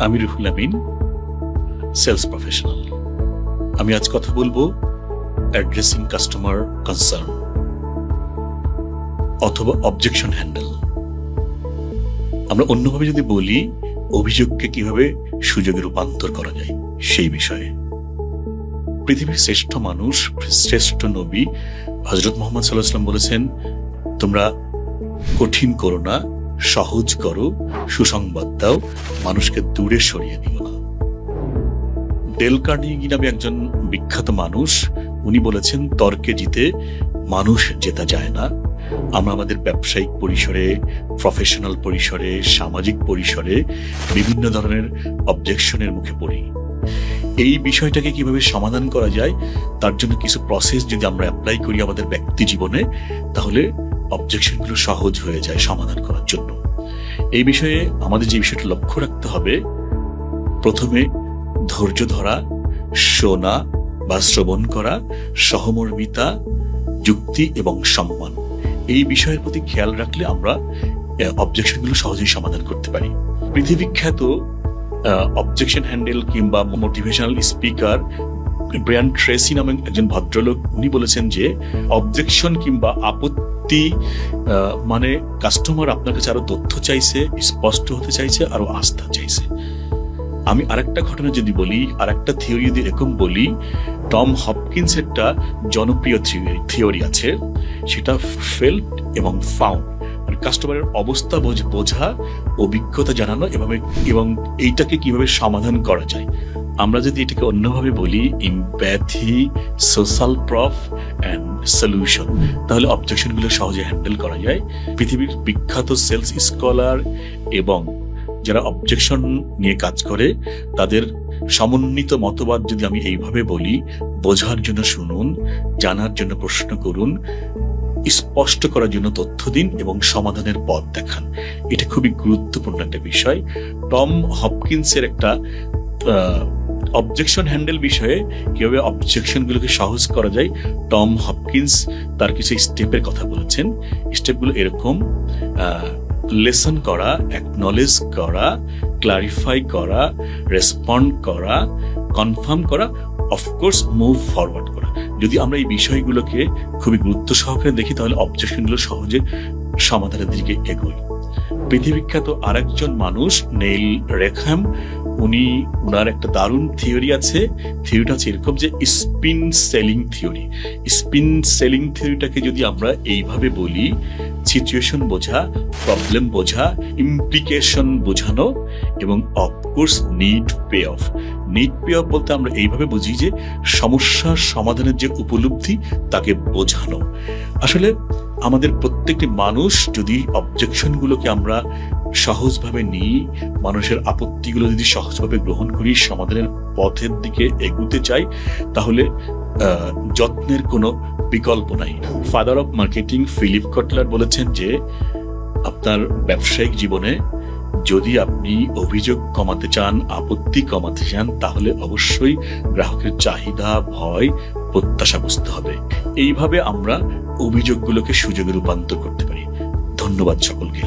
আমি Ruhul Amin, sales professional. আমি আজ কথা বলবো অ্যাড্রেসিং কাস্টমার কনসার্ন অথবা অবজেকশন হ্যান্ডেল। আমরা অন্যভাবে যদি বলি, অভিযোগকে কিভাবে সুযোগে রূপান্তর করা যায় সেই বিষয়ে। পৃথিবীর শ্রেষ্ঠ মানুষ, শ্রেষ্ঠ নবী হযরত মুহাম্মদ সাল্লাল্লাহু আলাইহি ওয়াসাল্লাম বলেছেন, তোমরা কঠিন করো না, সহজ করো, সুসংবাদ দাও, মানুষকে দূরে সরিয়ে দিও না। ডেল কার্নেগি নামে একজন বিখ্যাত মানুষ, উনি বলেছেন, তর্কে জিতে মানুষ জেতা যায় না। আমরা আমাদের ব্যবসায়িক পরিসরে, প্রফেশনাল পরিসরে, সামাজিক পরিসরে বিভিন্ন ধরনের অবজেকশনের মুখে পড়ি। এই বিষয়টাকে কিভাবে সমাধান করা যায়, তার জন্য কিছু প্রসেস যদি আমরা অ্যাপ্লাই করি আমাদের ব্যক্তি জীবনে, তাহলে অবজেকশনগুলো সহজ হয়ে যায় সমাধান করার জন্য। এই বিষয়ে আমাদের যে বিষয়টা লক্ষ্য রাখতে হবে, প্রথমে ধৈর্য ধরা, শোনা বা শ্রবণ করা, সহমর্মিতা, যুক্তি এবং সম্মান, এই বিষয়ের প্রতি খেয়াল রাখলে আমরা অবজেকশনগুলো সহজেই সমাধান করতে পারি। পৃথিবীখ্যাত অবজেকশন হ্যান্ডেল কিংবা মোটিভেশনাল স্পিকার ব্রায়ান ট্রেসি নামে একজন ভদ্রলোক, উনি বলেছেন যে অবজেকশন কিংবা আপত্তি মানে কাস্টমার আপনার কাছে আরো তথ্য চাইছে, স্পষ্ট হতে চাইছে, আরো আস্থা চাইছে। আমি আরেকটা ঘটনা যদি বলি, আরেকটা থিওরি যদি এরকম বলি, টম হপকিন্স একটা জনপ্রিয় থিওরি আছে, সেটা ফেল্ট এবং ফাউন্ড, মানে কাস্টমারের অবস্থা বোঝা, অভিজ্ঞতা জানানো এবং এইটাকে কিভাবে সমাধান করা যায়। আমরা যদি এটাকে অন্যভাবে বলি, empathy, social proof and solution, তাহলে অবজেকশনগুলো সহজে হ্যান্ডেল করা যায়। পৃথিবীর বিখ্যাত সেলস স্কলার এবং যারা অবজেকশন নিয়ে কাজ করে, তাদের সমন্বিত মতবাদ যদি আমি এইভাবে বলি, বোঝার জন্য শুনুন, জানার জন্য প্রশ্ন করুন, স্পষ্ট করার জন্য তথ্য দিন এবং সমাধানের পথ দেখান। এটা খুবই গুরুত্বপূর্ণ একটা বিষয়। টম হপকিন্সের একটা অবজেকশন হ্যান্ডেল বিষয়ে, কিভাবে অবজেকশনগুলোকে সহজ করা যায়, টম হপকিন্স তার কিছু স্টেপের কথা বলেছেন। স্টেপগুলো এরকম: লেসন করা, অ্যাকনলেজ করা, ক্লারিফাই করা, রেসপন্ড করা, কনফার্ম করা, অফকোর্স মুভ ফরওয়ার্ড করা। যদি আমরা এই বিষয়গুলোকে খুবই গুরুত্ব সহকারে দেখি, তাহলে অবজেকশনগুলো সহজে সমাধানের দিকে এগোয়। পৃথিবীখ্যাত আরেকজন মানুষ নেইল রেখাম, উনার একটা দারুণ থিওরি আছে। থিওরিটা হচ্ছে এরকম যে spin selling theory. Spin selling থিওরিটাকে যদি আমরা এইভাবে বলি, সিচুয়েশন বোঝা, প্রবলেম বোঝা, ইমপ্লিকেশন বোঝানো এবং of course need pay off. Need pay off বলতে আমরা এইভাবে বুঝি যে সমস্যার সমাধানের যে উপলব্ধি, তাকে বোঝানো। আসলে আমাদের প্রত্যেকটি মানুষ যদি অবজেকশনগুলোকে আমরা সহজভাবে নিই, মানুষের আপত্তিগুলো যদি সহজভাবে গ্রহণ করি, সমাধানের পথের দিকে এগুতে চাই, তাহলে যত্নের কোনো বিকল্প নাই। Father of marketing Philip Kotler বলেছেন যে আপনার ব্যবসায়িক জীবনে যদি আপনি অভিযোগ কমাতে চান, আপত্তি কমাতে চান, তাহলে অবশ্যই গ্রাহকের চাহিদা, ভয়, প্রত্যাশা বুঝতে হবে। এইভাবে আমরা অভিযোগগুলোকে সুযোগে রূপান্তর করতে পারি। ধন্যবাদ সকলকে।